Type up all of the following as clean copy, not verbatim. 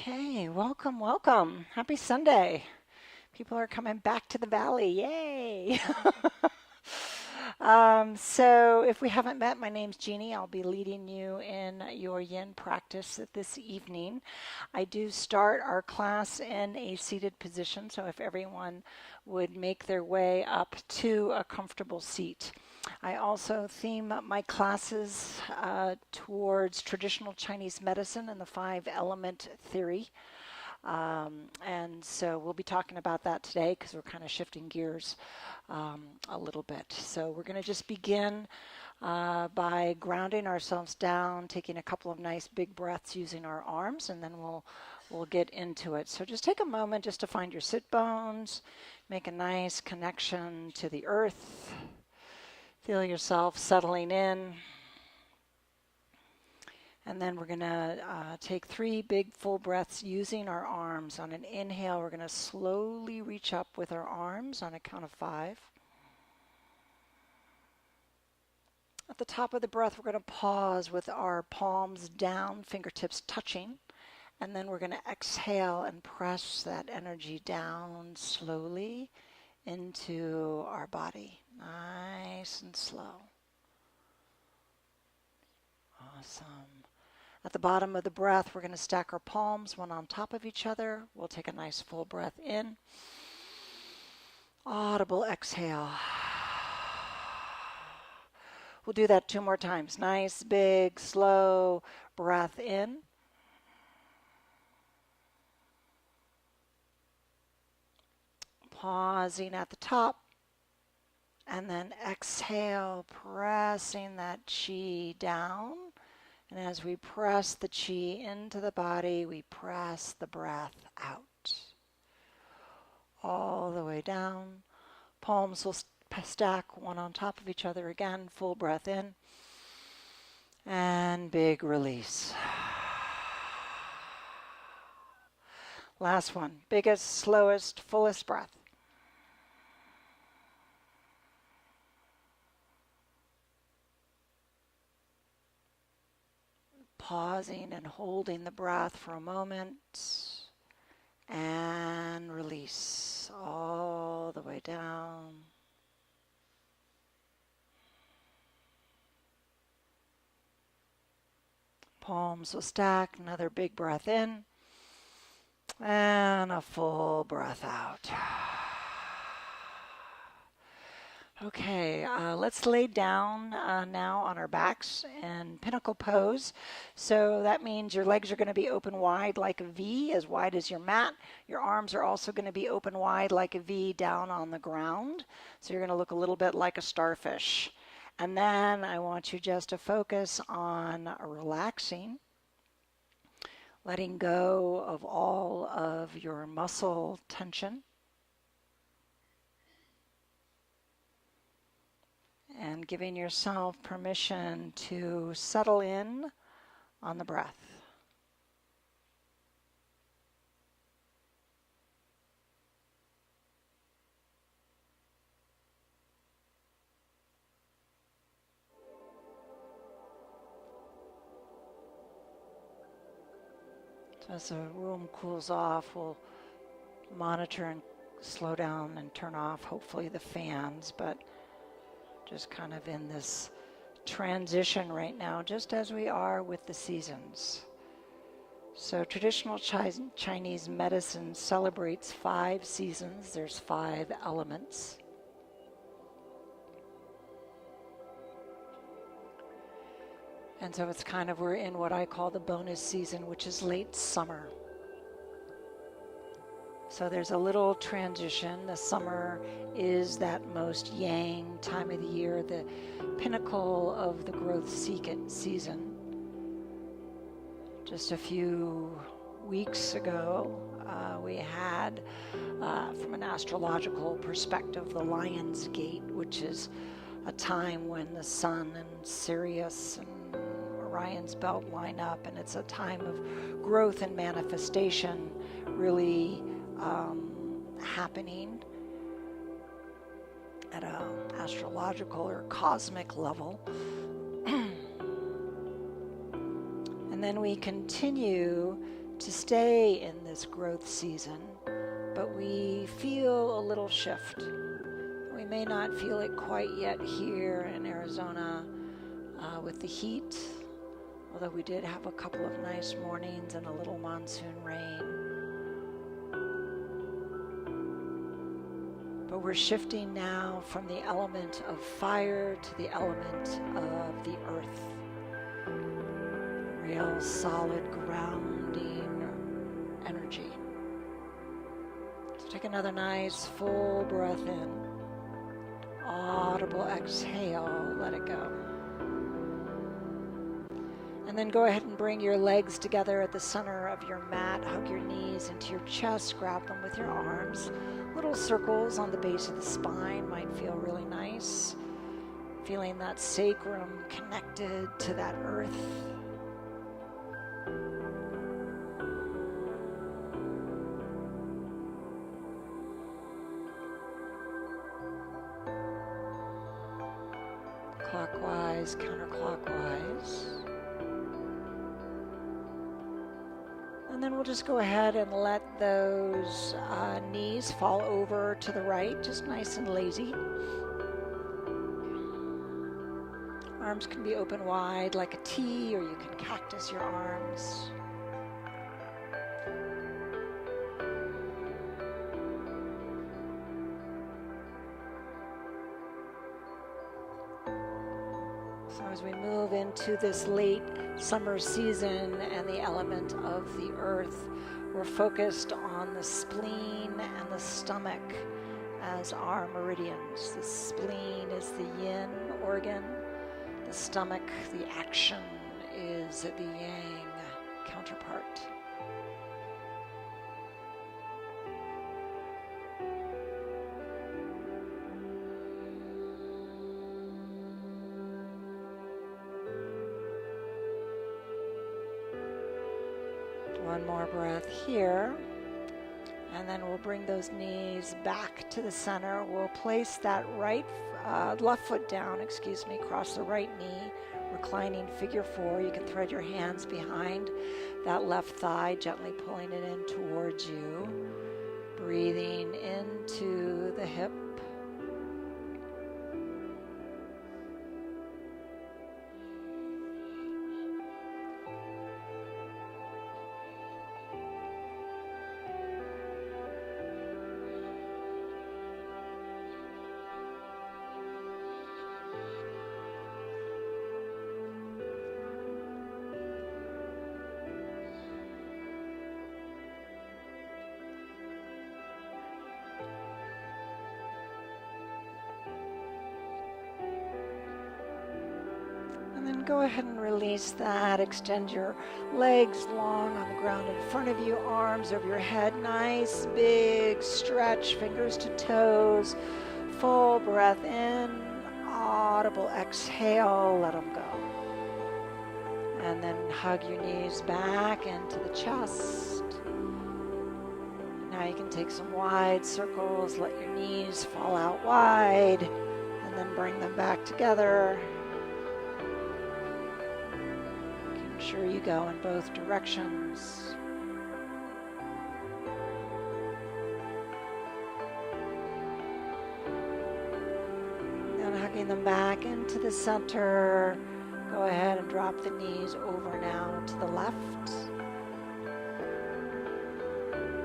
Okay, welcome, welcome. Happy Sunday. People are coming back to the valley. Yay! So, if we haven't met, my name's Jeannie. I'll be leading you in your yin practice this evening. I do start our class in a seated position, so if everyone would make their way up to a comfortable seat. I also theme my classes towards traditional Chinese medicine and the five element theory. And so we'll be talking about that today because we're kind of shifting gears a little bit. So we're going to just begin by grounding ourselves down, taking a couple of nice big breaths using our arms, and then we'll get into it. So just take a moment just to find your sit bones, make a nice connection to the earth. Feel yourself settling in. And then we're going to take 3 big full breaths using our arms. On an inhale, we're going to slowly reach up with our arms on a count of 5. At the top of the breath, we're going to pause with our palms down, fingertips touching. And then we're going to exhale and press that energy down slowly into our body. Nice and slow. Awesome. At the bottom of the breath, we're going to stack our palms one on top of each other. We'll take a nice full breath in. Audible exhale. We'll do that 2 more times. Nice, big, slow breath in. Pausing at the top. And then exhale, pressing that chi down. And as we press the chi into the body, we press the breath out. All the way down. Palms will stack one on top of each other again. Full breath in. And big release. Last one. Biggest, slowest, fullest breath. Pausing and holding the breath for a moment and release all the way down. Palms will stack, another big breath in and a full breath out. Okay, let's lay down now on our backs in pinnacle pose. So that means your legs are going to be open wide like a V, as wide as your mat. Your arms are also going to be open wide like a V down on the ground. So you're going to look a little bit like a starfish. And then I want you just to focus on relaxing, letting go of all of your muscle tension. And giving yourself permission to settle in on the breath. So as the room cools off, we'll monitor and slow down and turn off, hopefully, the fans, but just kind of in this transition right now, just as we are with the seasons. So traditional Chinese medicine celebrates 5 seasons. There's 5 elements. And so it's kind of, we're in what I call the bonus season, which is late summer. So there's a little transition. The summer is that most yang time of the year, the pinnacle of the growth season. Just a few weeks ago, we had, from an astrological perspective, the Lion's Gate, which is a time when the sun and Sirius and Orion's belt line up, and it's a time of growth and manifestation really happening at an astrological or cosmic level. And then we continue to stay in this growth season, but we feel a little shift. We may not feel it quite yet here in Arizona with the heat, although we did have a couple of nice mornings and a little monsoon rain. But we're shifting now from the element of fire to the element of the earth. Real solid grounding energy. So take another nice full breath in. Audible exhale, let it go. And then go ahead and bring your legs together at the center of your mat. Hug your knees into your chest, grab them with your arms. Little circles on the base of the spine might feel really nice. Feeling that sacrum connected to that earth. Clockwise, counterclockwise. And then we'll just go ahead and let those knees fall over to the right, just nice and lazy. Arms can be open wide like a T, or you can cactus your arms. So as we move into this late summer season and the element of the earth, we're focused on the spleen and the stomach as our meridians. The spleen is the yin organ. The stomach, the action, is the yang counterpart. One more breath here, and then we'll bring those knees back to the center. We'll place that left foot down, cross the right knee, reclining figure 4. You can thread your hands behind that left thigh, gently pulling it in towards you. Breathing into the hip. And then go ahead and release that. Extend your legs long on the ground in front of you, arms over your head. Nice big stretch, fingers to toes. Full breath in, audible exhale, let them go. And then hug your knees back into the chest. Now you can take some wide circles, let your knees fall out wide, and then bring them back together. Sure you go in both directions. Then hugging them back into the center. Go ahead and drop the knees over now to the left.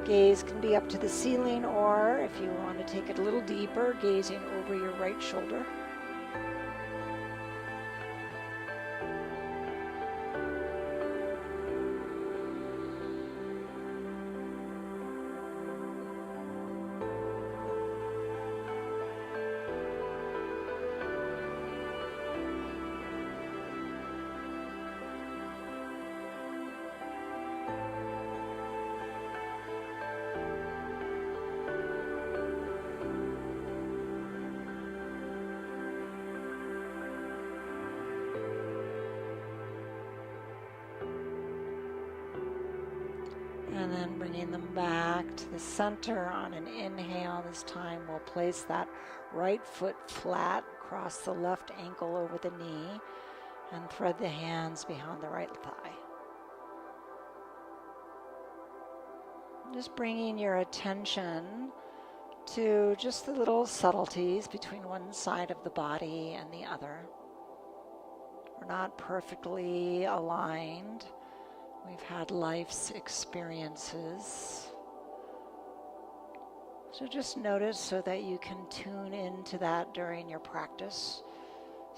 Gaze can be up to the ceiling, or if you want to take it a little deeper, gazing over your right shoulder. And then bringing them back to the center on an inhale. This time we'll place that right foot flat, cross the left ankle over the knee, and thread the hands behind the right thigh. Just bringing your attention to just the little subtleties between one side of the body and the other. We're not perfectly aligned. We've had life's experiences. So just notice so that you can tune into that during your practice,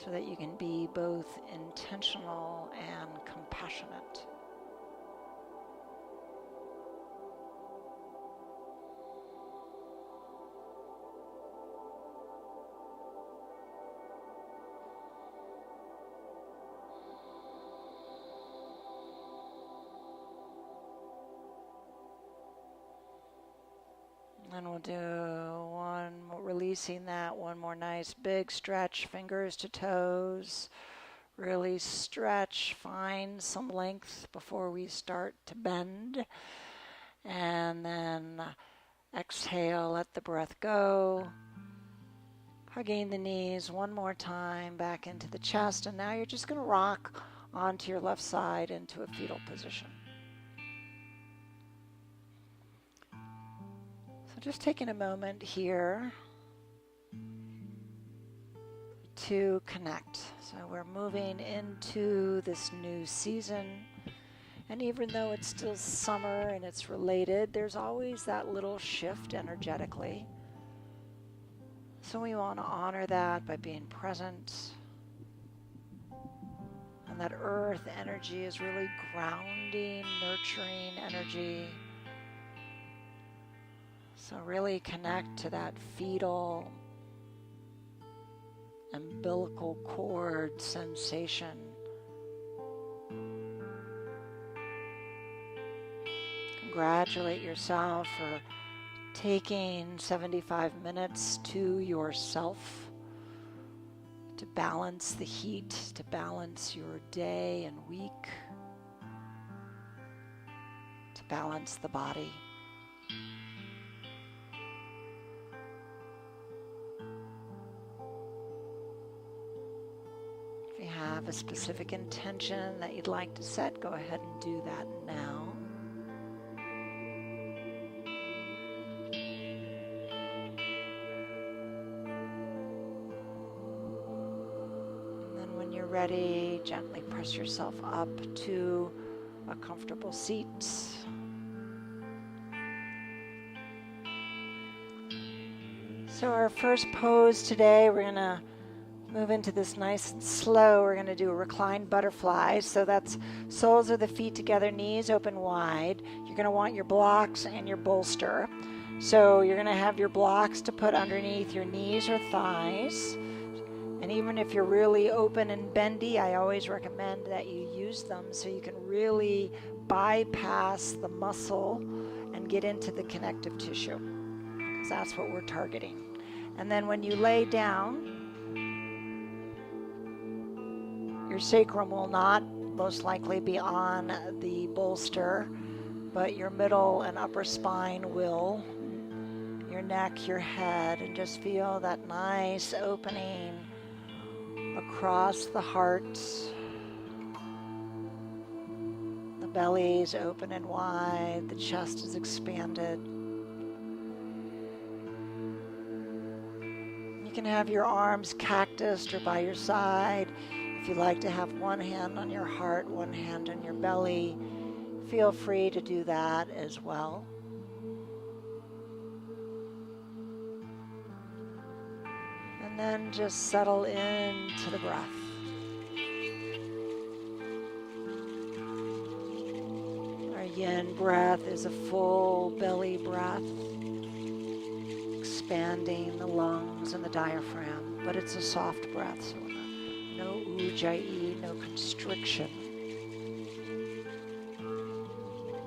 so that you can be both intentional and compassionate. And we'll do one more, releasing that, one more nice big stretch, fingers to toes. Really stretch, find some length before we start to bend. And then exhale, let the breath go. Hugging the knees one more time back into the chest. And now you're just going to rock onto your left side into a fetal position. So just taking a moment here to connect. So we're moving into this new season. And even though it's still summer and it's related, there's always that little shift energetically. So we want to honor that by being present. And that earth energy is really grounding, nurturing energy. So really connect to that fetal umbilical cord sensation. Congratulate yourself for taking 75 minutes to yourself to balance the heat, to balance your day and week, to balance the body. If you have a specific intention that you'd like to set, go ahead and do that now. Ready, gently press yourself up to a comfortable seat. So our first pose today, we're going to move into this nice and slow. We're going to do a reclined butterfly. So that's soles of the feet together, knees open wide. You're going to want your blocks and your bolster. So you're going to have your blocks to put underneath your knees or thighs. And even if you're really open and bendy, I always recommend that you use them so you can really bypass the muscle and get into the connective tissue, because that's what we're targeting. And then when you lay down, your sacrum will not most likely be on the bolster, but your middle and upper spine will, your neck, your head, and just feel that nice opening across the heart. The belly is open and wide, the chest is expanded. You can have your arms cactused or by your side. If you like to have one hand on your heart, one hand on your belly, feel free to do that as well. And then just settle into the breath. Our yin breath is a full belly breath, expanding the lungs and the diaphragm, but it's a soft breath, so no ujjayi, no constriction.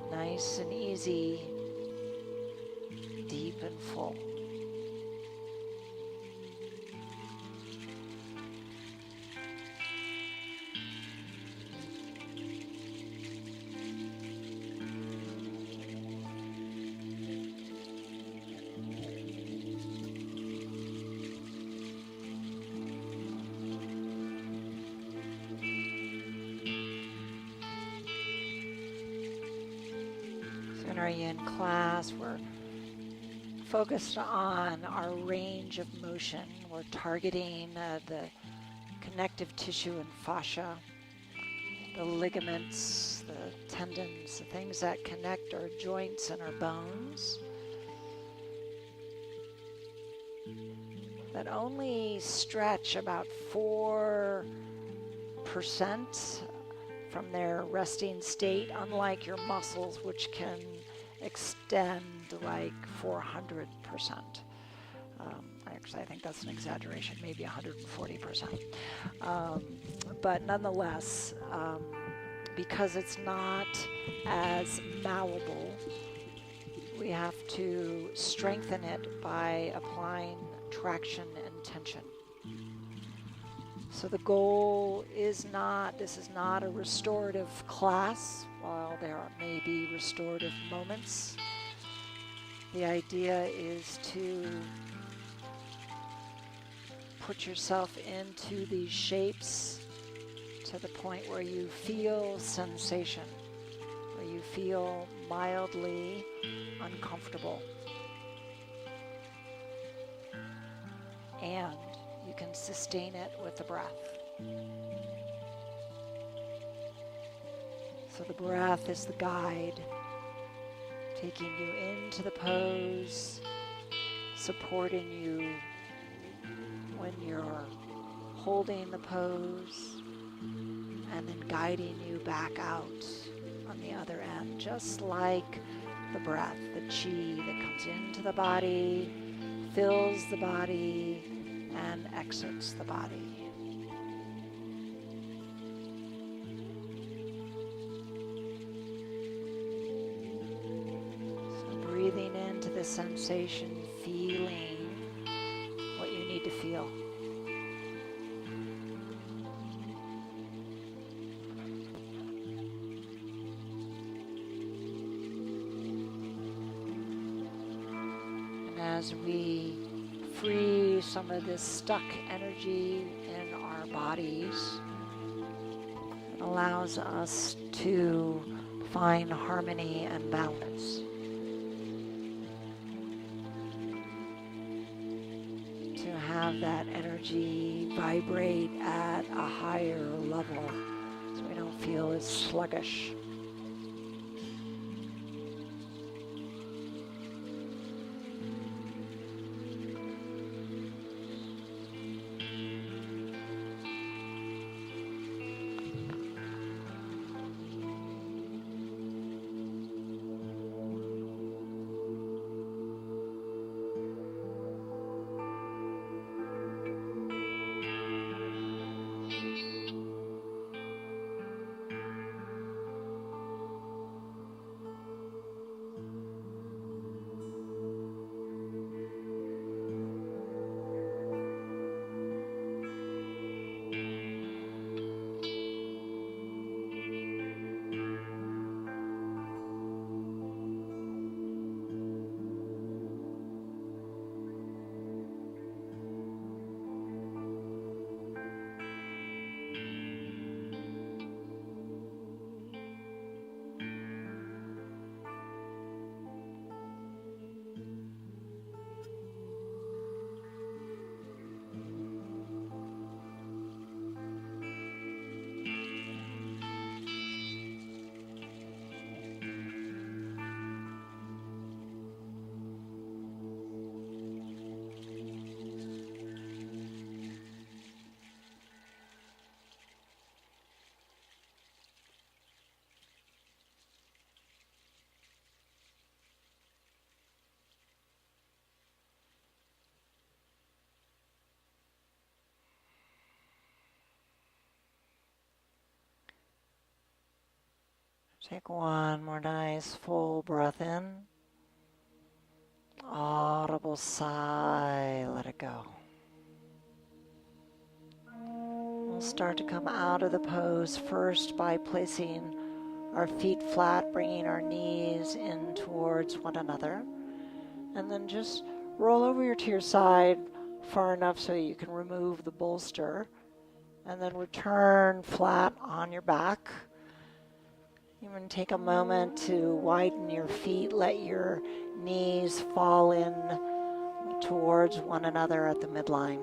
Nice and easy, deep and full. in our yin class, we're focused on our range of motion. We're targeting the connective tissue and fascia, the ligaments, the tendons, the things that connect our joints and our bones, that only stretch about 4% from their resting state, unlike your muscles, which can extend like 400%. Actually, I think that's an exaggeration, maybe 140%. But nonetheless, because it's not as malleable, we have to strengthen it by applying traction and tension. So the goal is not, this is not a restorative class. While there may be restorative moments, the idea is to put yourself into these shapes to the point where you feel sensation, where you feel mildly uncomfortable. And you can sustain it with the breath. So the breath is the guide, taking you into the pose, supporting you when you're holding the pose, and then guiding you back out on the other end, just like the breath, the chi that comes into the body, fills the body, and exits the body. So breathing into the sensation, feeling what you need to feel. And as we free some of this stuck energy in our bodies, it allows us to find harmony and balance. To have that energy vibrate at a higher level so we don't feel as sluggish. Take one more nice full breath in. Audible sigh, let it go. We'll start to come out of the pose first by placing our feet flat, bringing our knees in towards one another. And then just roll over to your side far enough so you can remove the bolster. And then return flat on your back. Even take a moment to widen your feet. Let your knees fall in towards one another at the midline.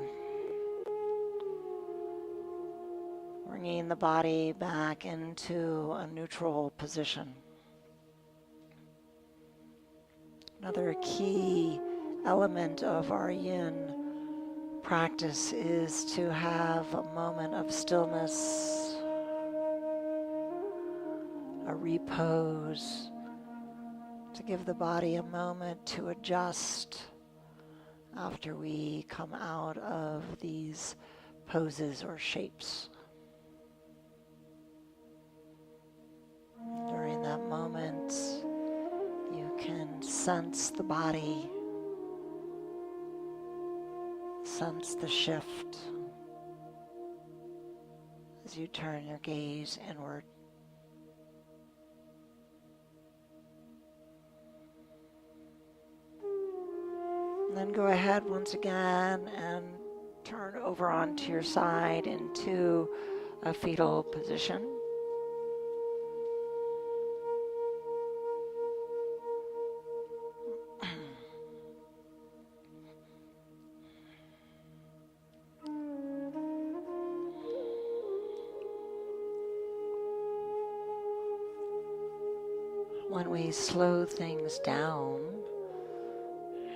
Bringing the body back into a neutral position. Another key element of our yin practice is to have a moment of stillness, a repose, to give the body a moment to adjust after we come out of these poses or shapes. During that moment, you can sense the body, sense the shift as you turn your gaze inward. And then go ahead once again and turn over onto your side into a fetal position. When we slow things down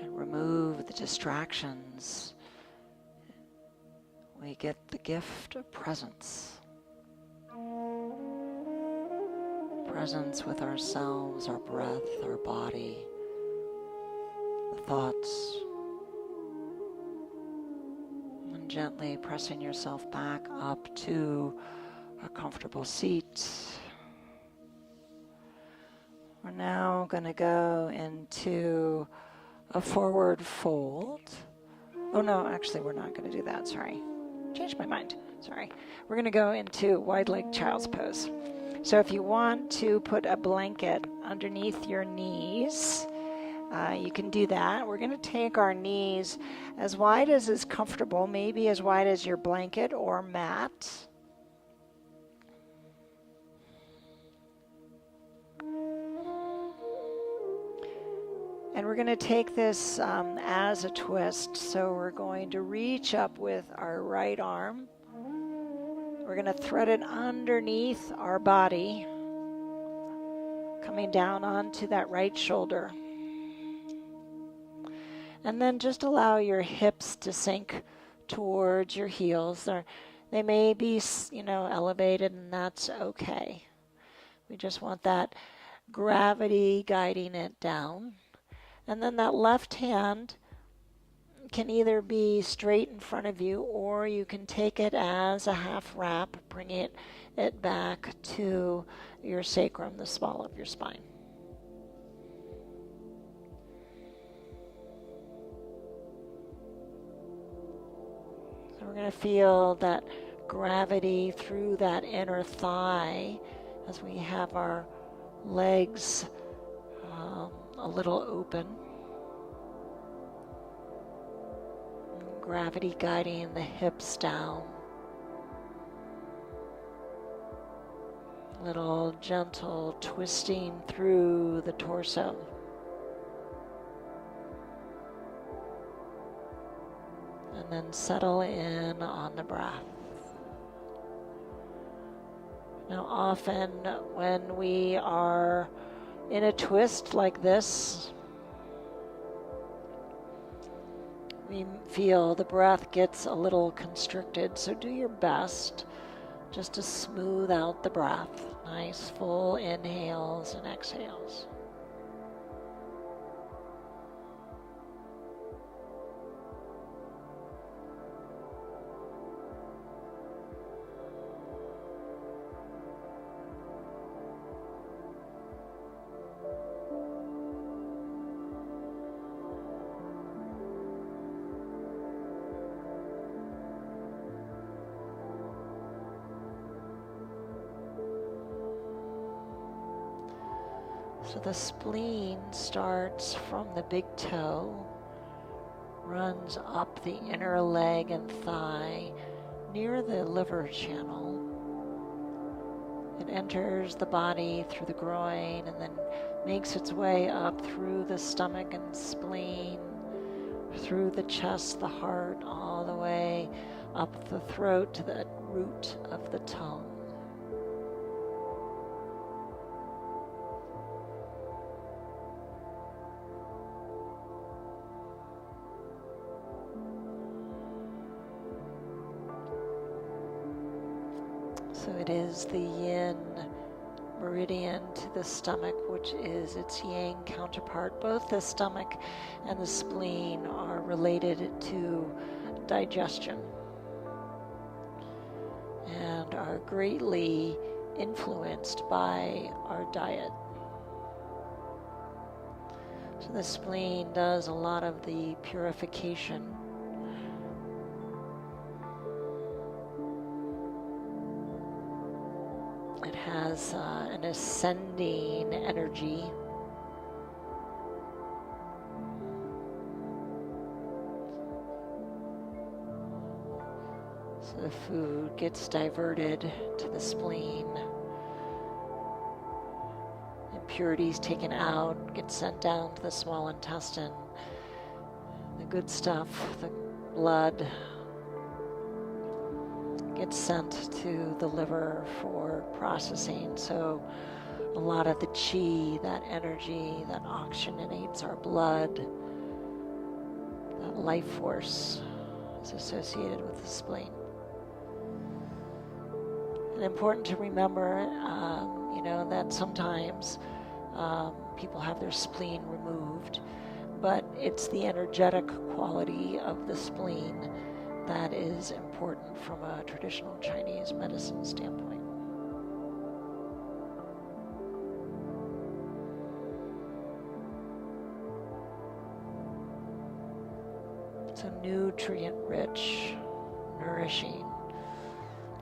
and remove the distractions, we get the gift of presence. Presence with ourselves, our breath, our body, the thoughts. And gently pressing yourself back up to a comfortable seat. We're now going to go into a forward fold. Oh no, actually we're not going to do that, sorry. Changed my mind, sorry. We're going to go into wide leg child's pose. So if you want to put a blanket underneath your knees, you can do that. We're going to take our knees as wide as is comfortable, maybe as wide as your blanket or mat. And we're going to take this as a twist. So we're going to reach up with our right arm. We're going to thread it underneath our body, coming down onto that right shoulder. And then just allow your hips to sink towards your heels. They may be, elevated, and that's okay. We just want that gravity guiding it down. And then that left hand can either be straight in front of you, or you can take it as a half wrap, bring it back to your sacrum, the small of your spine. So we're going to feel that gravity through that inner thigh as we have our legs a little open. Gravity guiding the hips down. Little gentle twisting through the torso. And then settle in on the breath. Now often when we are in a twist like this, we feel the breath gets a little constricted, so do your best just to smooth out the breath. Nice full inhales and exhales. So the spleen starts from the big toe, runs up the inner leg and thigh near the liver channel, It enters the body through the groin and then makes its way up through the stomach and spleen, through the chest, the heart, all the way up the throat to the root of the tongue. So it is the yin meridian to the stomach, which is its yang counterpart. Both the stomach and the spleen are related to digestion and are greatly influenced by our diet. So the spleen does a lot of the purification. It has an ascending energy. So the food gets diverted to the spleen. Impurities taken out, get sent down to the small intestine. The good stuff, the blood, gets sent to the liver for processing. So a lot of the chi, that energy that oxygenates our blood, that life force is associated with the spleen. And important to remember, that sometimes people have their spleen removed, but it's the energetic quality of the spleen that is important from a traditional Chinese medicine standpoint. So nutrient-rich, nourishing,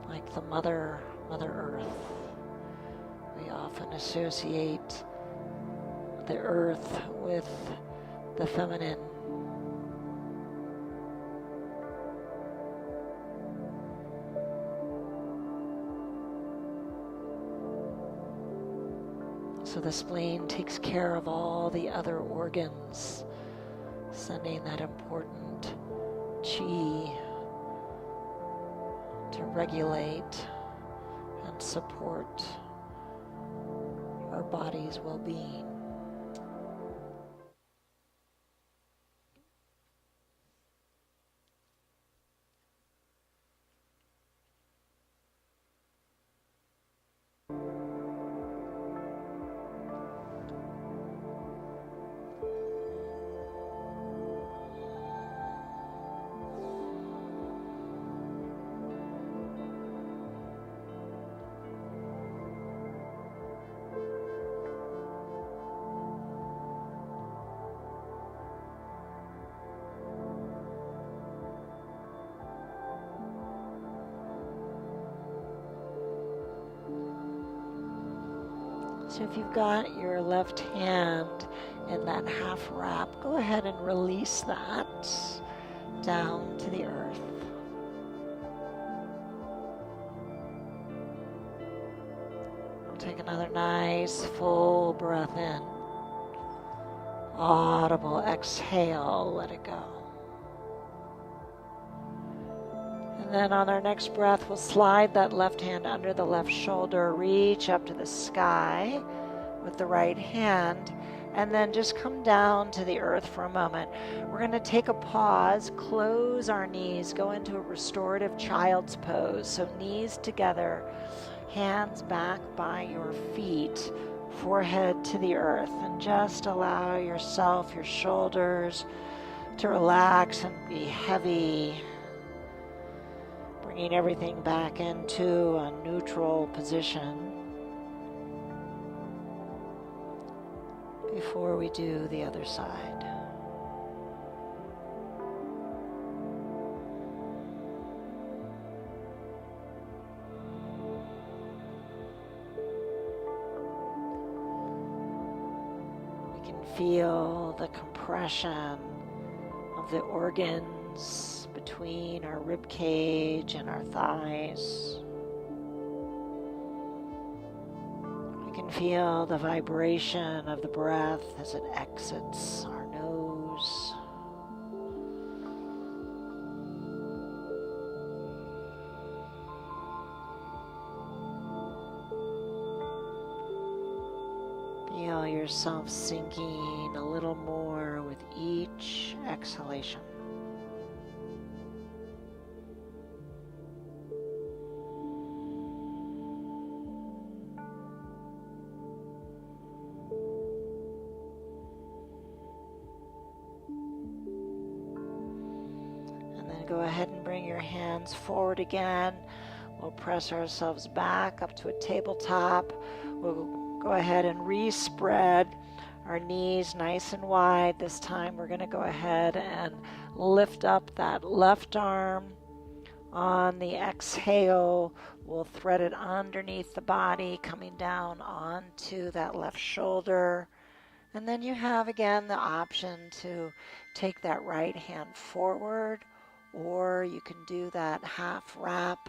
like the Mother Earth. We often associate the earth with the feminine. So the spleen takes care of all the other organs, sending that important chi to regulate and support our body's well-being. So if you've got your left hand in that half wrap, go ahead and release that down to the earth. Take another nice full breath in. Audible exhale, let it go. And then on our next breath, we'll slide that left hand under the left shoulder, reach up to the sky with the right hand, and then just come down to the earth for a moment. We're going to take a pause, close our knees, go into a restorative child's pose. So knees together, hands back by your feet, forehead to the earth, and just allow yourself, your shoulders to relax and be heavy. Bringing everything back into a neutral position before we do the other side. We can feel the compression of the organs between our rib cage and our thighs. feel the vibration of the breath as it exits our nose. Feel yourself sinking a little more with each exhalation. And then go ahead and bring your hands forward again. We'll press ourselves back up to a tabletop. We'll go ahead and re-spread our knees nice and wide. This time we're going to go ahead and lift up that left arm. On the exhale, we'll thread it underneath the body, coming down onto that left shoulder. And then you have again the option to take that right hand forward, or you can do that half wrap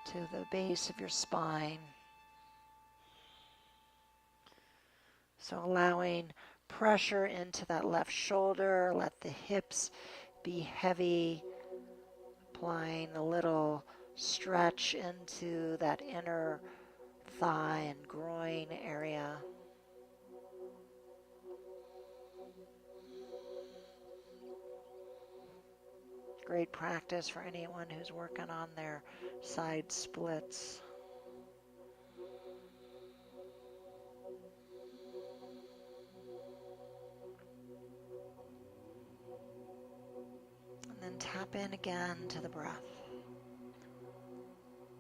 to the base of your spine. So allowing pressure into that left shoulder, let the hips be heavy, applying a little stretch into that inner thigh and groin area. Great practice for anyone who's working on their side splits. And then tap in again to the breath.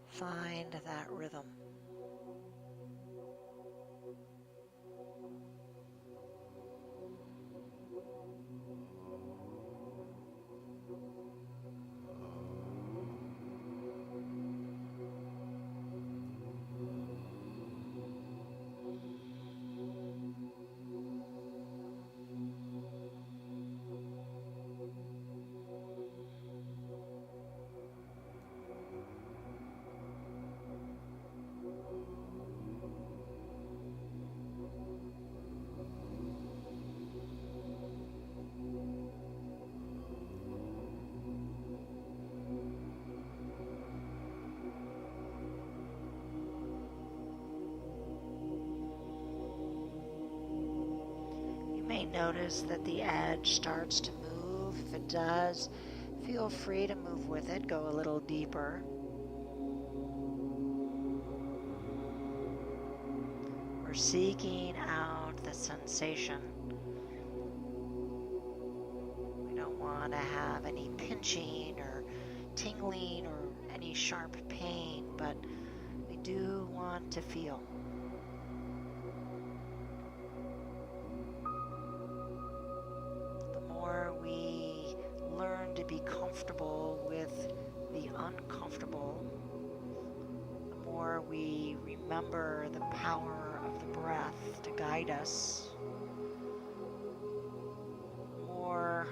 Find that rhythm. Notice that the edge starts to move. If it does, feel free to move with it. Go a little deeper. We're seeking out the sensation. We don't want to have any pinching or tingling or any sharp pain, but we do want to feel. To be comfortable with the uncomfortable, the more we remember the power of the breath to guide us, the more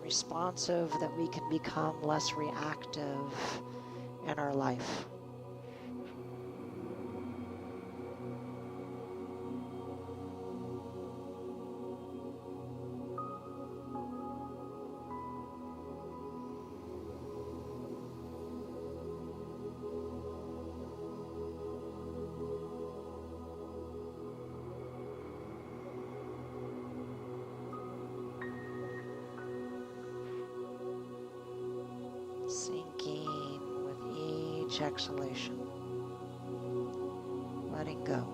responsive that we can become, less reactive in our life. Sinking with each exhalation, letting go.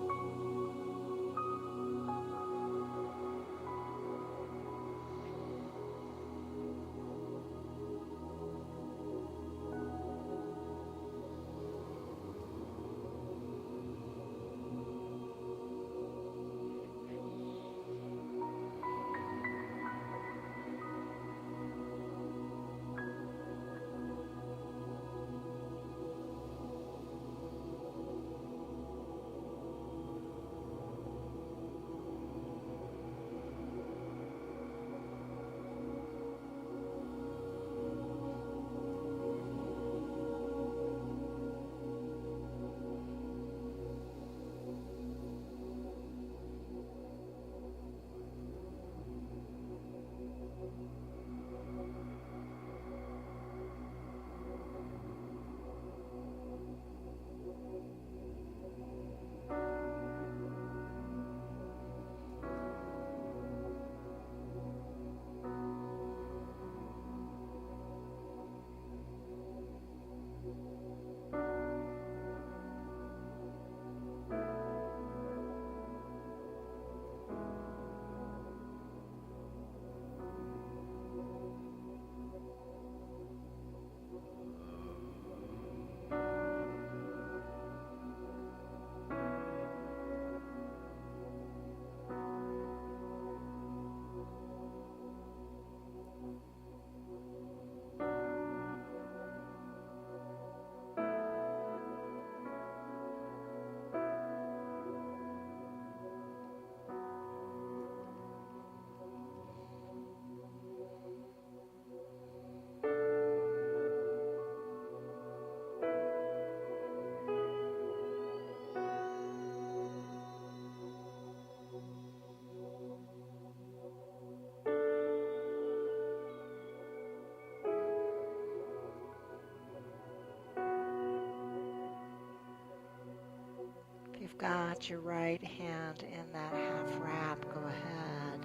get your right hand in that half wrap, go ahead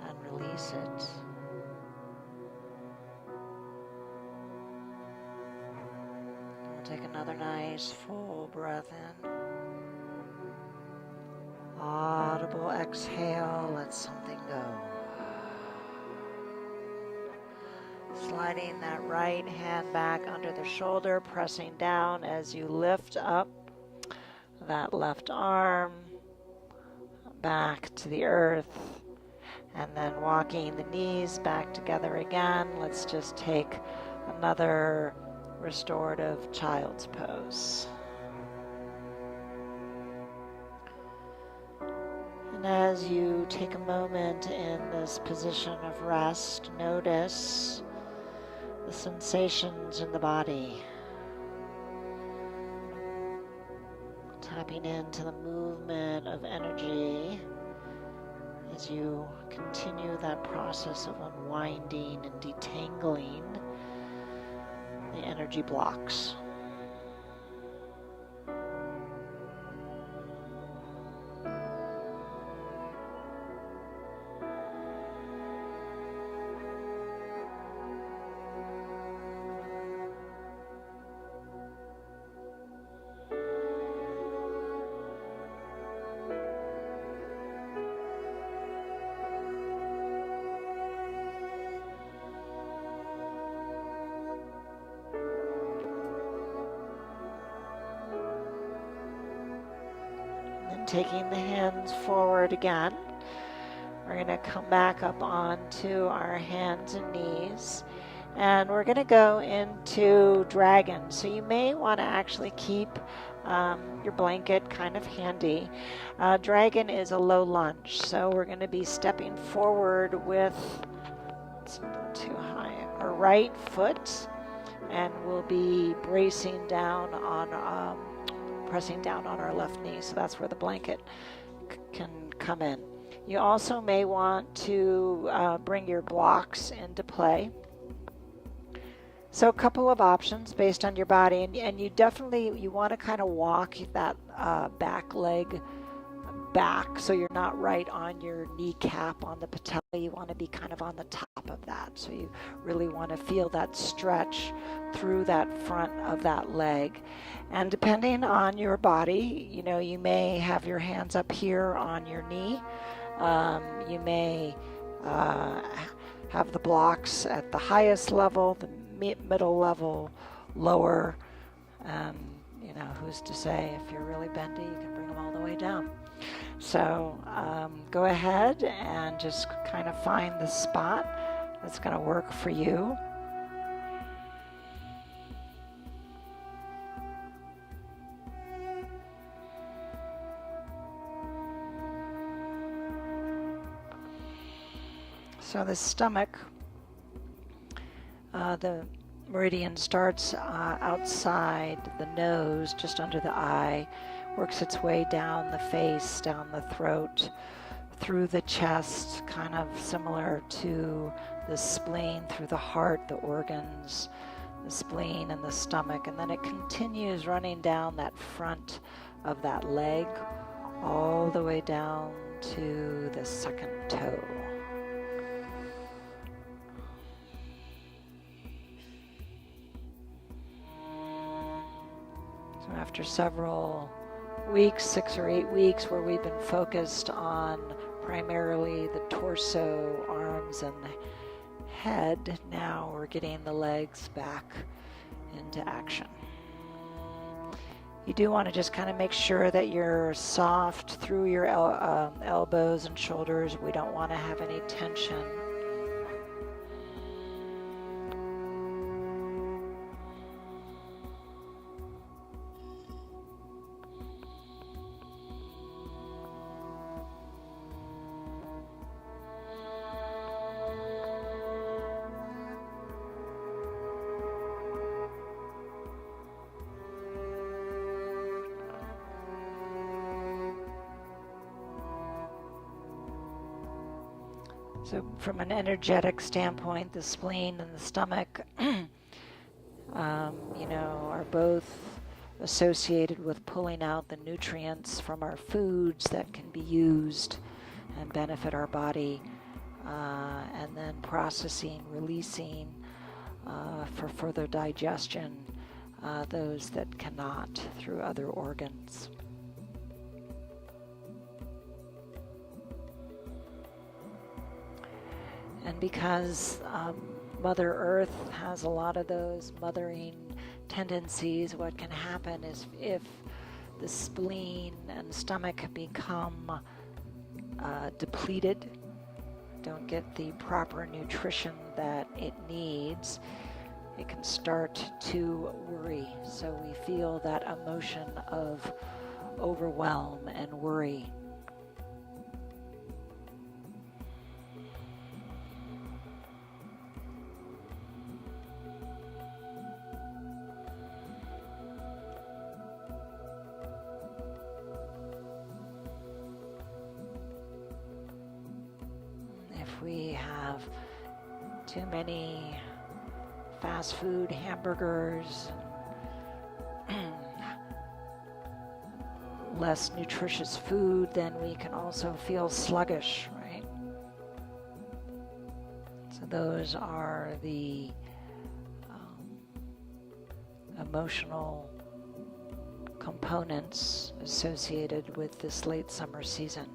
and release it. We'll take another nice full breath in. Audible exhale, let something go. Sliding that right hand back under the shoulder, pressing down as you lift up that left arm back to the earth, and then walking the knees back together again. Let's just take another restorative child's pose. And as you take a moment in this position of rest, notice the sensations in the body. Tapping into the movement of energy as you continue that process of unwinding and detangling the energy blocks. Taking the hands forward again, we're going to come back up onto our hands and knees, and we're going to go into dragon. So you may want to actually keep your blanket kind of handy. Dragon is a low lunge, so we're going to be stepping forward with, it's too high, our right foot, and we'll be bracing down on pressing down on our left knee, so that's where the blanket can come in. You also may want to bring your blocks into play. So a couple of options based on your body, and you want to kind of walk that back leg back so you're not right on your kneecap on the patella. You want to be kind of on the top of that, so you really want to feel that stretch through that front of that leg. And depending on your body, you may have your hands up here on your knee. You may have the blocks at the highest level, the middle level, lower. Who's to say if you're really bendy, you can bring them all the way down. So go ahead and just kind of find the spot that's going to work for you. So the stomach, the meridian starts outside the nose, just under the eye, works its way down the face, down the throat, through the chest, kind of similar to the spleen, through the heart, the organs, the spleen and the stomach, and then it continues running down that front of that leg, all the way down to the second toe. So after several weeks, 6 or 8 weeks, where we've been focused on primarily the torso, arms, and the head, now we're getting the legs back into action. You do want to just kind of make sure that you're soft through your elbows and shoulders. We don't want to have any tension. So from an energetic standpoint, the spleen and the stomach, are both associated with pulling out the nutrients from our foods that can be used and benefit our body, and then processing, releasing for further digestion those that cannot through other organs. And because Mother Earth has a lot of those mothering tendencies, what can happen is if the spleen and stomach become depleted, don't get the proper nutrition that it needs, it can start to worry. So we feel that emotion of overwhelm and worry. If we have too many fast food hamburgers, less nutritious food, then we can also feel sluggish, right? So those are the emotional components associated with this late summer season,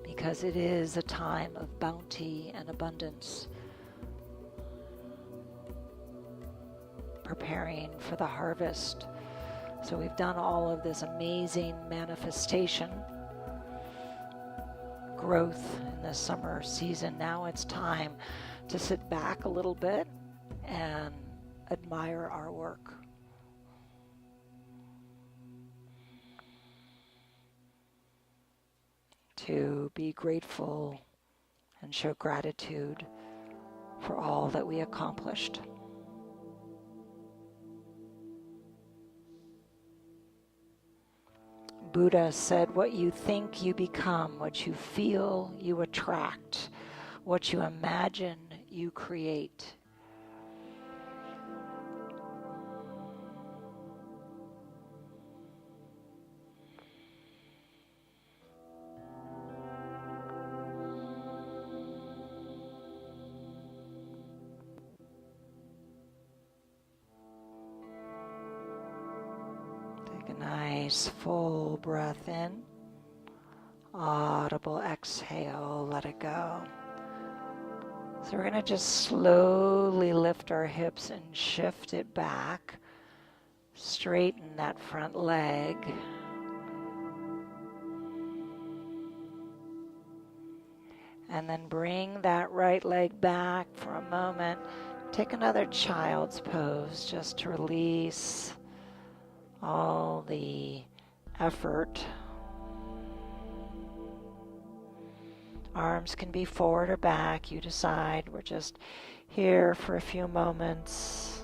because it is a time of bounty and abundance, preparing for the harvest. So we've done all of this amazing manifestation, growth in the summer season. Now it's time to sit back a little bit and admire our work. To be grateful and show gratitude for all that we accomplished. Buddha said, what you think, you become. What you feel, you attract. What you imagine, you create. Nice full breath in, audible exhale, let it go. So we're going to just slowly lift our hips and shift it back, straighten that front leg. And then bring that right leg back for a moment. Take another child's pose just to release all the effort. Arms can be forward or back, you decide. We're just here for a few moments.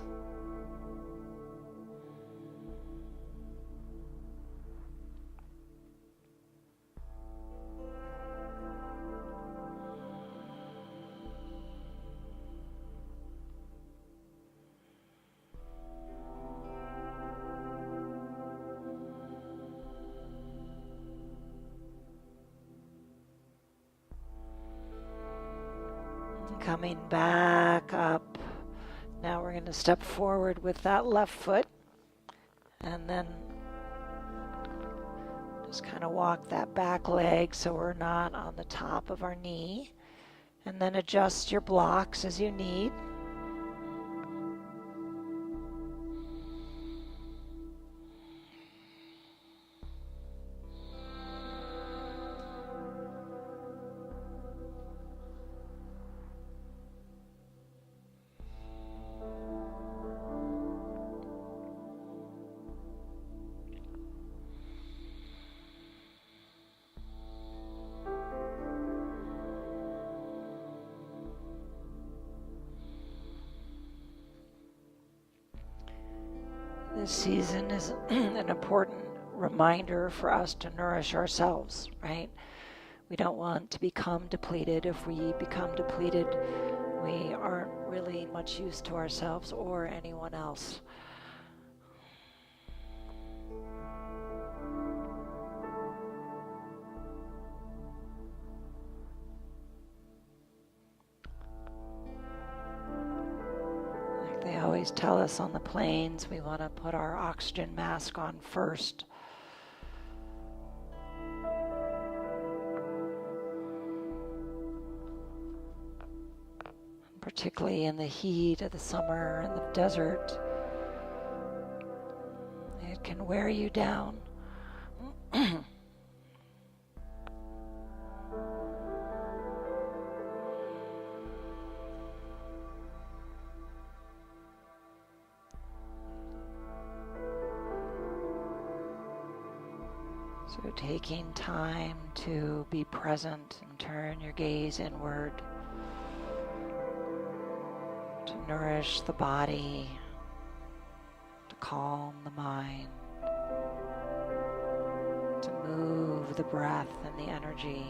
Coming back up. Now we're going to step forward with that left foot and then just kind of walk that back leg so we're not on the top of our knee, and then adjust your blocks as you need. This season is an important reminder for us to nourish ourselves, right? We don't want to become depleted. If we become depleted, we aren't really much use to ourselves or anyone else. always tell us on the planes we want to put our oxygen mask on first. Particularly in the heat of the summer in the desert, it can wear you down. So taking time to be present and turn your gaze inward, to nourish the body, to calm the mind, to move the breath and the energy.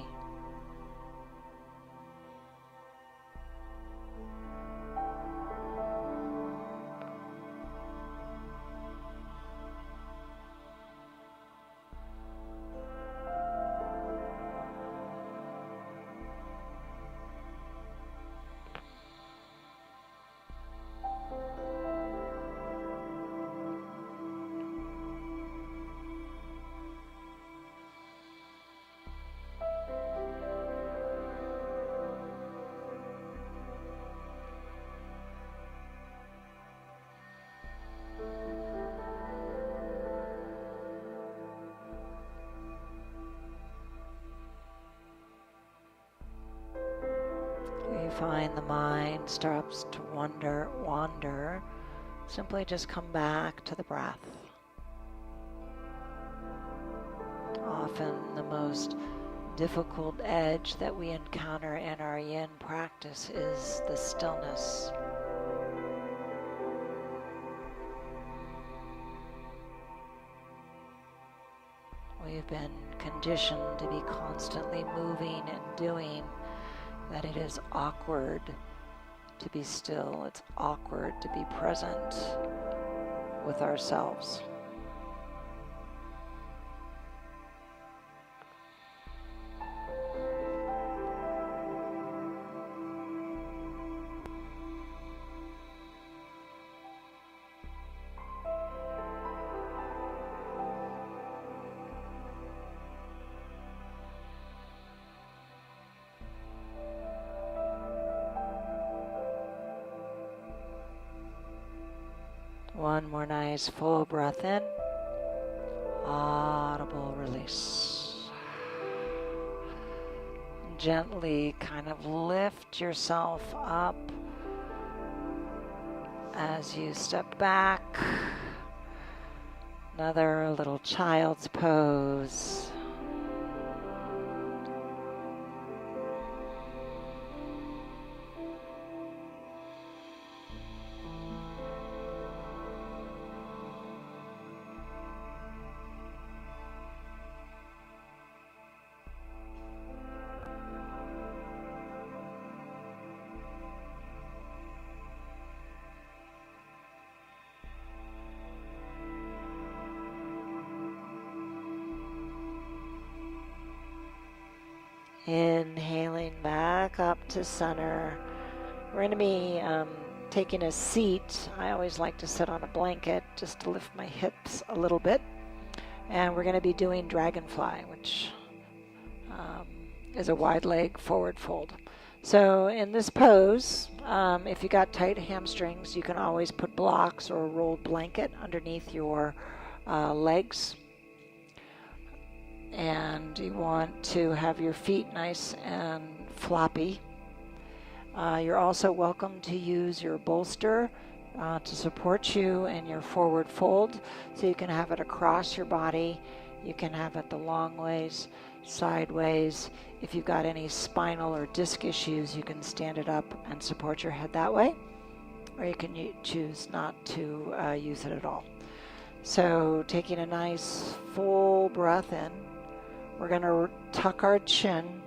You find the mind starts to wander, simply just come back to the breath. Often the most difficult edge that we encounter in our yin practice is the stillness. We've been conditioned to be constantly moving and doing, that it is awkward to be still. It's awkward to be present with ourselves. One more nice full breath in, audible release. Gently kind of lift yourself up as you step back. Another little child's pose. Inhaling back up to center. We're going to be taking a seat. I always like to sit on a blanket just to lift my hips a little bit. And we're going to be doing dragonfly, which is a wide leg forward fold. So in this pose, if you got tight hamstrings, you can always put blocks or a rolled blanket underneath your legs. And you want to have your feet nice and floppy. You're also welcome to use your bolster to support you in your forward fold. So you can have it across your body. You can have it the long ways, sideways. If you've got any spinal or disc issues, you can stand it up and support your head that way. Or you can choose not to use it at all. So taking a nice full breath in. We're going to tuck our chin,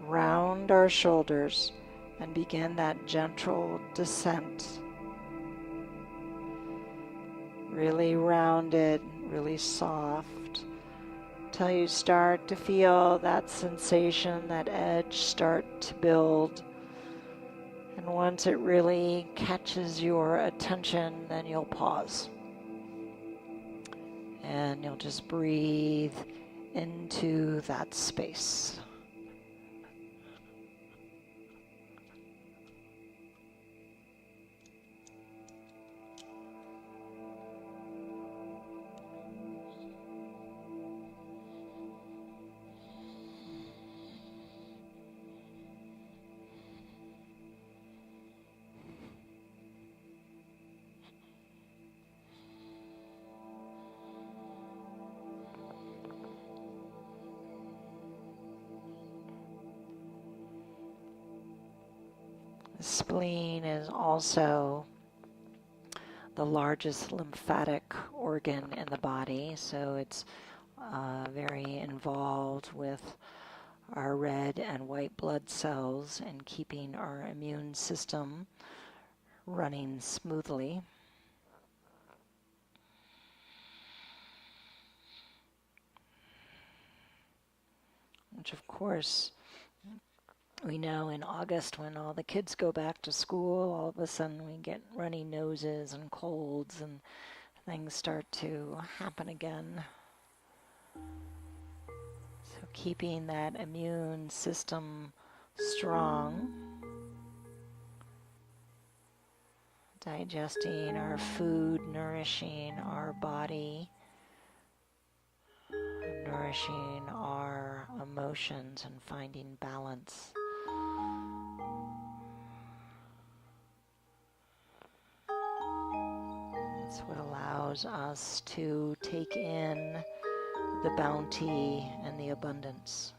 round our shoulders, and begin that gentle descent. Really rounded, really soft, till you start to feel that sensation, that edge start to build. And once it really catches your attention, then you'll pause. And you'll just breathe into that space. The spleen is also the largest lymphatic organ in the body, so it's very involved with our red and white blood cells and keeping our immune system running smoothly. Which, of course, we know in August when all the kids go back to school, all of a sudden we get runny noses and colds and things start to happen again. So keeping that immune system strong, digesting our food, nourishing our body, nourishing our emotions and finding balance. It's what allows us to take in the bounty and the abundance.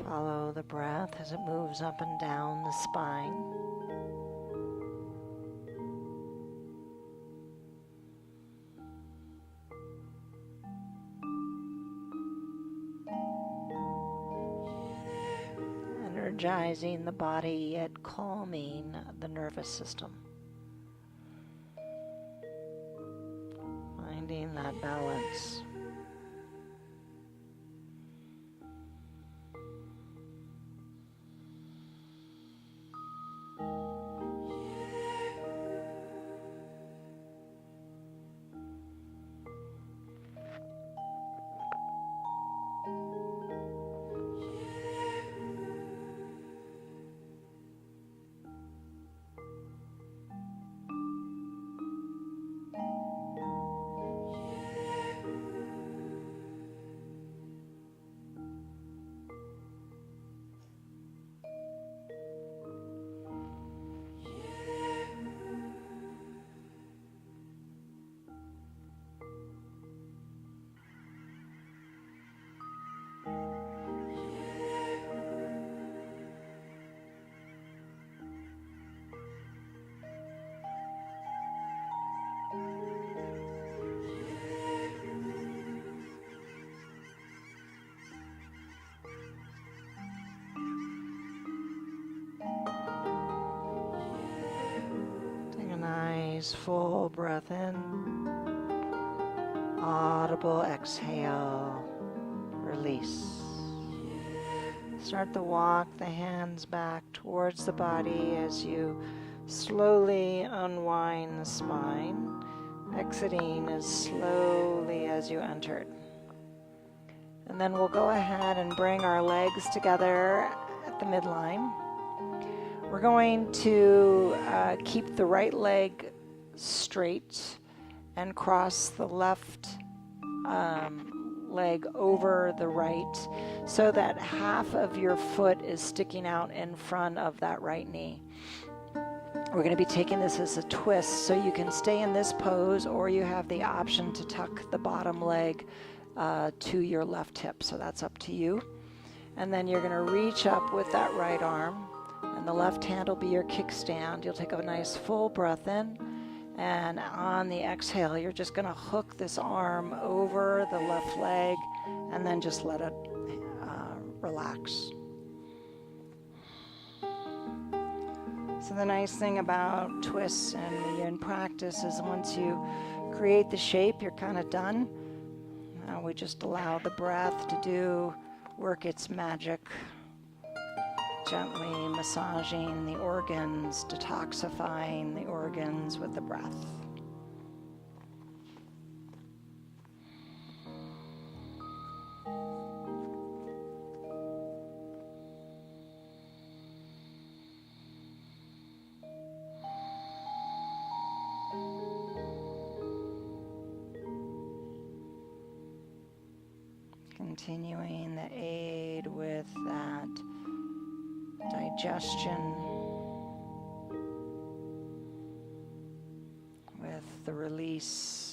Follow the breath as it moves up and down the spine. Energizing the body, yet calming the nervous system. Finding that balance. Nice full breath in, audible exhale, release. Start to walk the hands back towards the body as you Slowly unwind the spine, exiting as slowly as you entered. And then we'll go ahead and bring our legs together at the midline. We're going to keep the right leg straight and cross the left leg over the right so that half of your foot is sticking out in front of that right knee. We're going to be taking this as a twist, so you can stay in this pose, or you have the option to tuck the bottom leg to your left hip, so that's up to you. And then you're going to reach up with that right arm, and the left hand will be your kickstand. You'll take a nice full breath in, and on the exhale, you're just going to hook this arm over the left leg, and then just let it relax. So the nice thing about twists and the yin practice is once you create the shape, you're kind of done. Now we just allow the breath to work its magic, gently massaging the organs, detoxifying the organs with the breath. Continuing the aid with that digestion, with the release.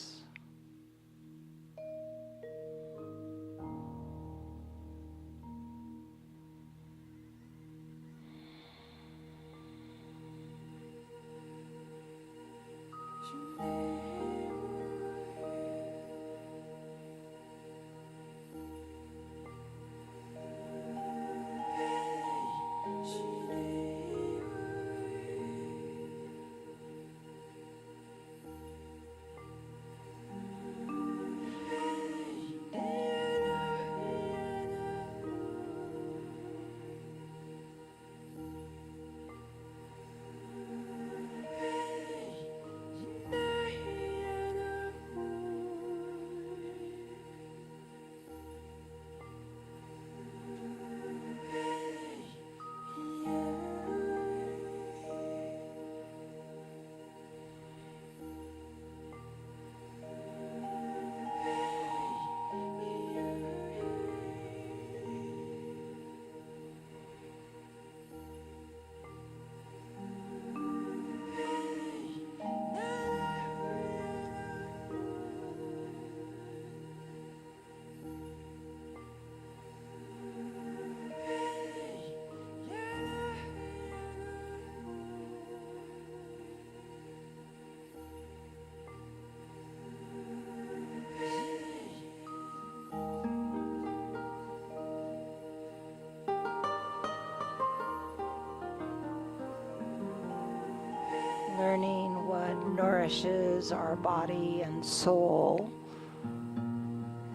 Learning what nourishes our body and soul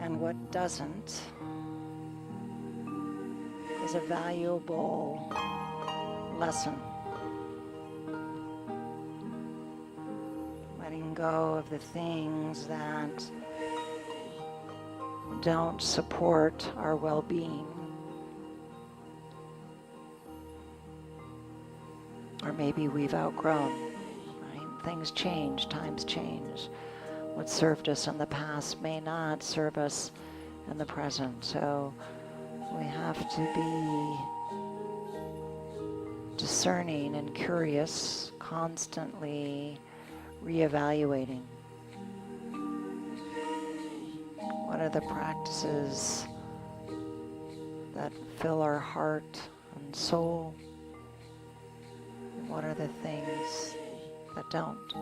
and what doesn't is a valuable lesson. Letting go of the things that don't support our well-being. Or maybe we've outgrown. Things change, times change. What served us in the past may not serve us in the present. So we have to be discerning and curious, constantly reevaluating. What are the practices that fill our heart and soul? And what are the things that don't?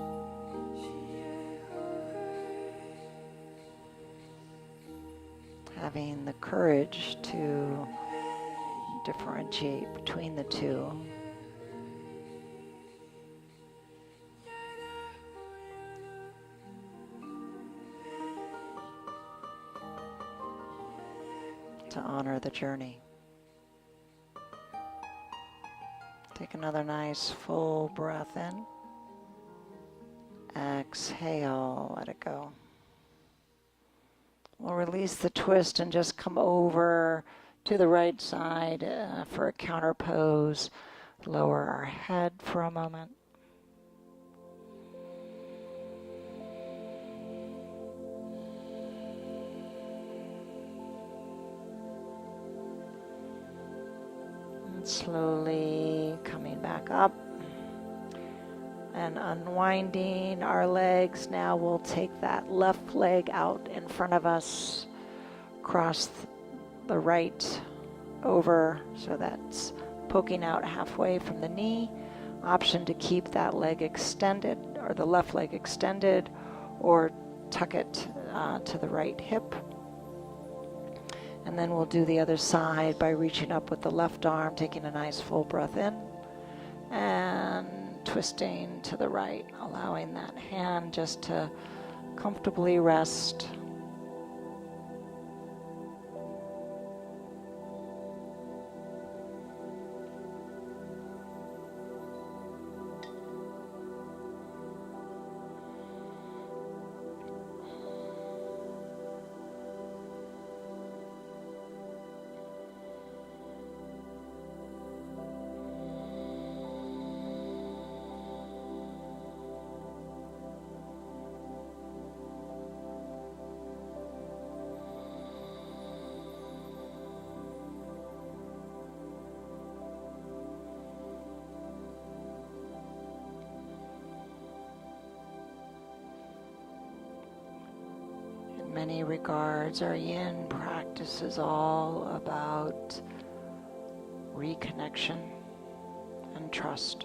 Having the courage to differentiate between the two. To honor the journey. Take a another nice full breath in. Exhale, let it go. We'll release the twist and just come over to the right side for a counter pose. Lower our head for a moment. And slowly coming back up and unwinding our legs. Now we'll take that left leg out in front of us, cross the right over so that's poking out halfway from the knee. Option to keep that leg extended, or the left leg extended, or tuck it to the right hip. And then we'll do the other side by reaching up with the left arm, taking a nice full breath in, and twisting to the right, allowing that hand just to comfortably rest. In many regards, our YIN practice is all about reconnection and trust.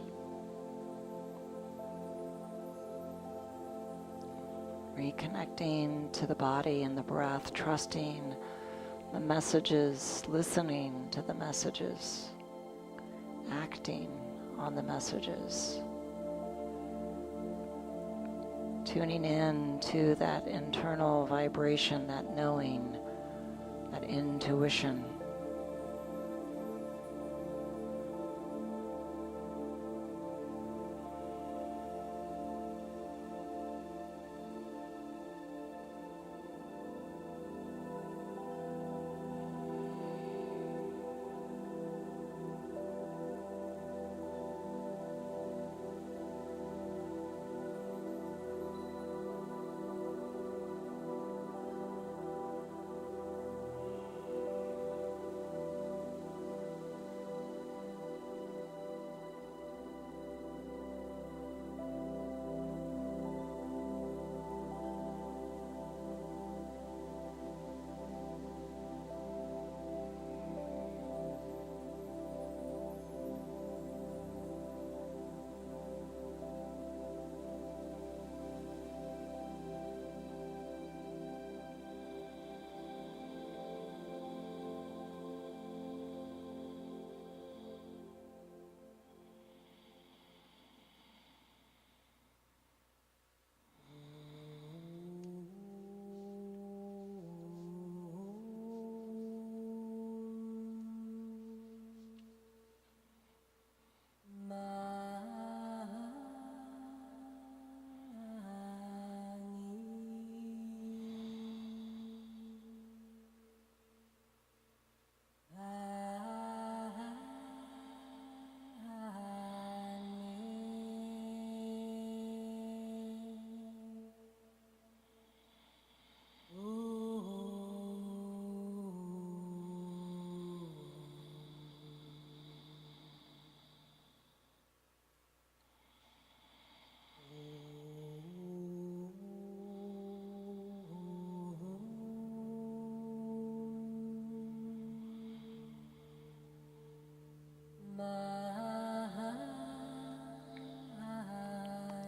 Reconnecting to the body and the breath, trusting the messages, listening to the messages, acting on the messages. Tuning in to that internal vibration, that knowing, that intuition.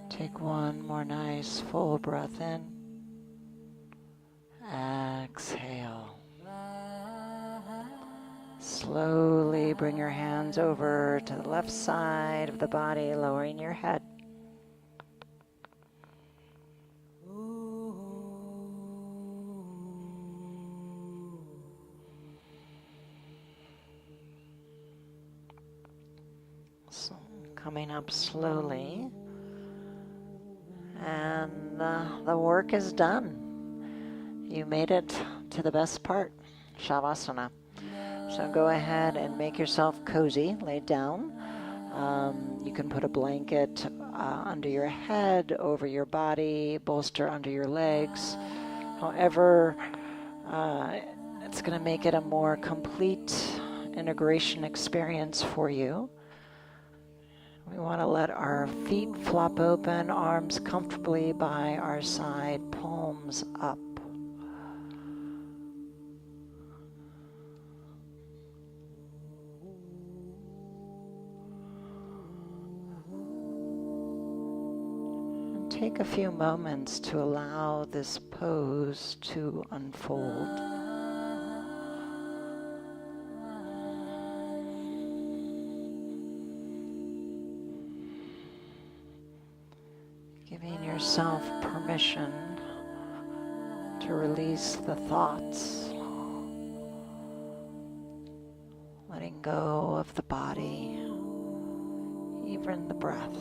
Take one more nice full breath in. Exhale. Slowly bring your hands over to the left side of the body, lowering your head. So coming up slowly. And the work is done. You made it to the best part, Shavasana. So go ahead and make yourself cozy, lay down. You can put a blanket under your head, over your body, bolster under your legs. However, it's going to make it a more complete integration experience for you. We want to let our feet flop open, arms comfortably by our side, palms up. And take a few moments to allow this pose to unfold. Giving yourself permission to release the thoughts, letting go of the body, even the breath.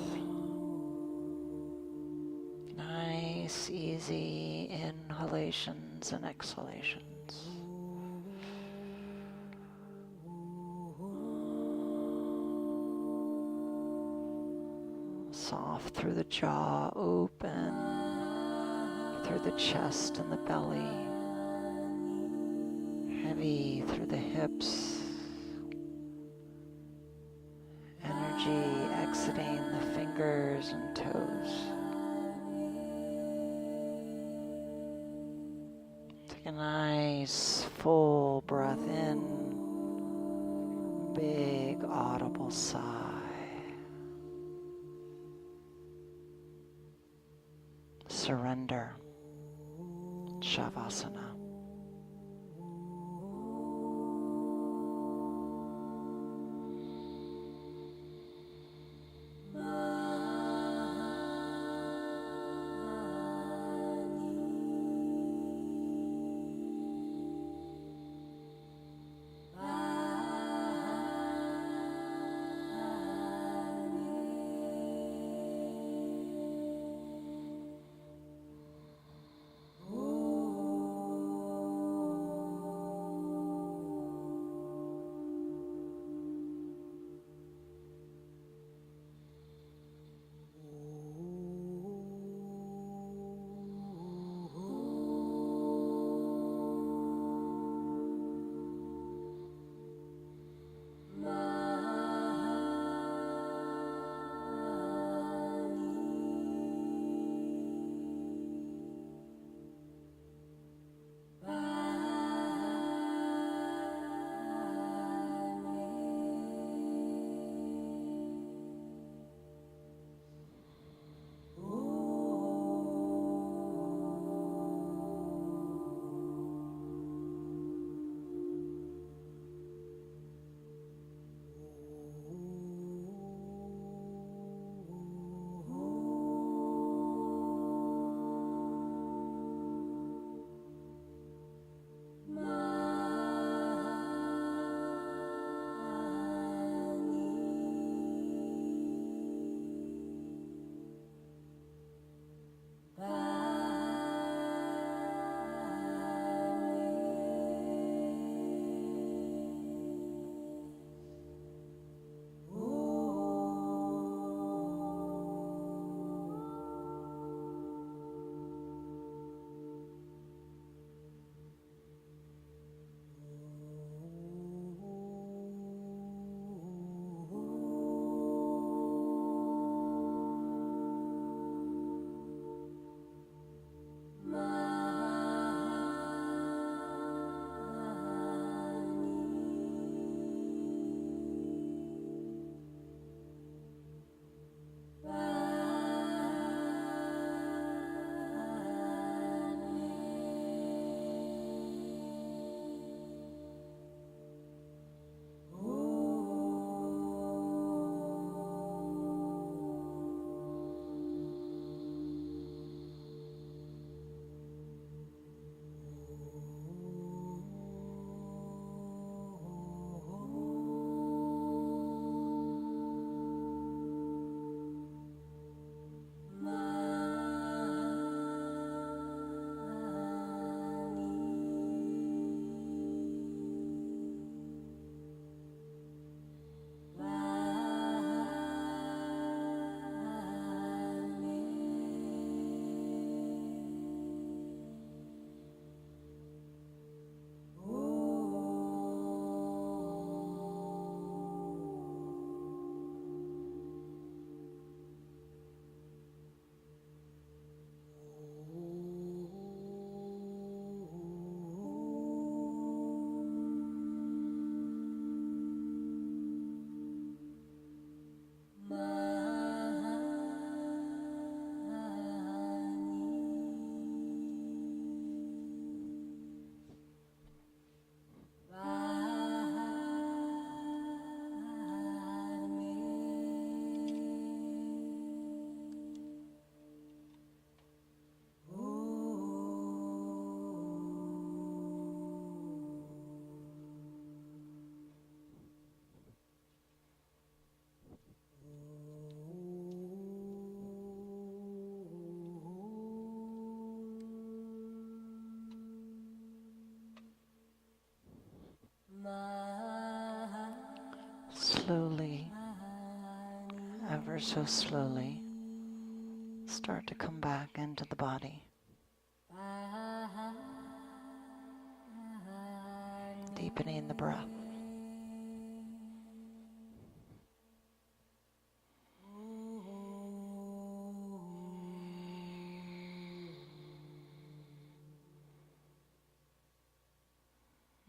Nice, easy inhalations and exhalations. Soft through the jaw, open through the chest and the belly, heavy through the hips, energy exiting the fingers and toes. Take a nice full breath in, big audible sigh. Surrender, Shavasana. ever so slowly start to come back into the body. Deepening the breath.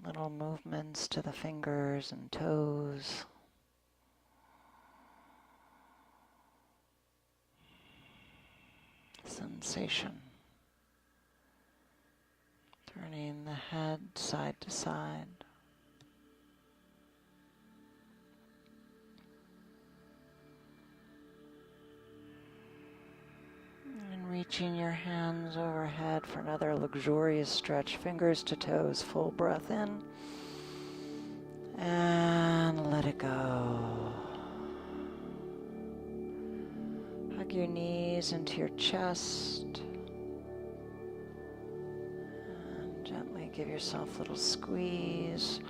Little movements to the fingers and toes. Sensation. Turning the head side to side. And reaching your hands overhead for another luxurious stretch. Fingers to toes, full breath in. And let it go. Hug your knees into your chest. And gently give yourself a little squeeze.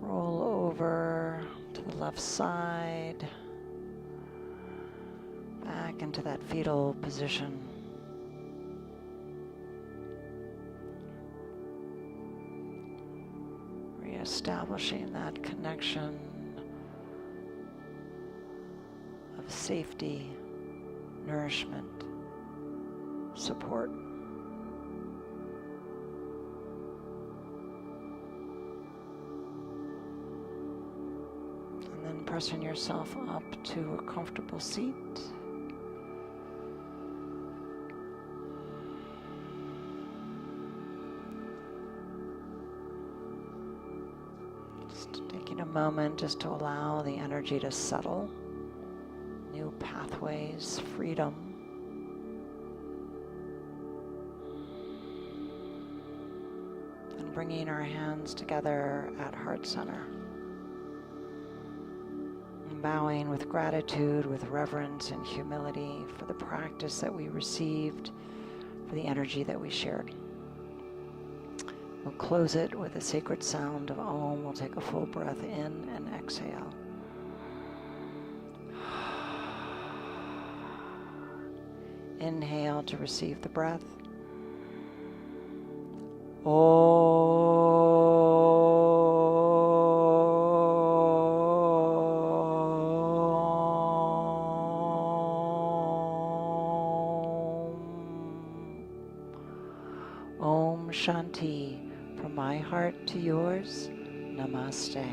Roll over to the left side. Back into that fetal position. Reestablishing that connection of safety, nourishment, support. And then pressing yourself up to a comfortable seat. Taking a moment just to allow the energy to settle. New pathways, freedom. And bringing our hands together at heart center. And bowing with gratitude, with reverence and humility for the practice that we received, for the energy that we shared. We'll close it with a sacred sound of Om. We'll take a full breath in and exhale. Inhale to receive the breath. Om Shanti. From my heart to yours, Namaste.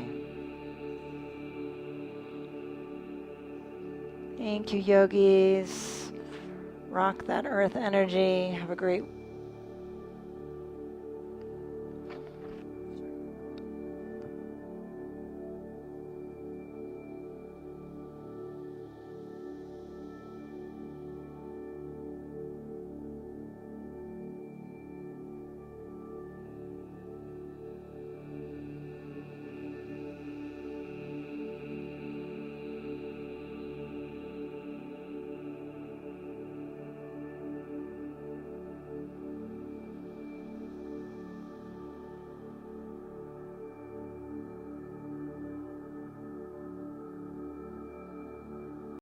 Thank you, yogis. Rock that earth energy. Have a great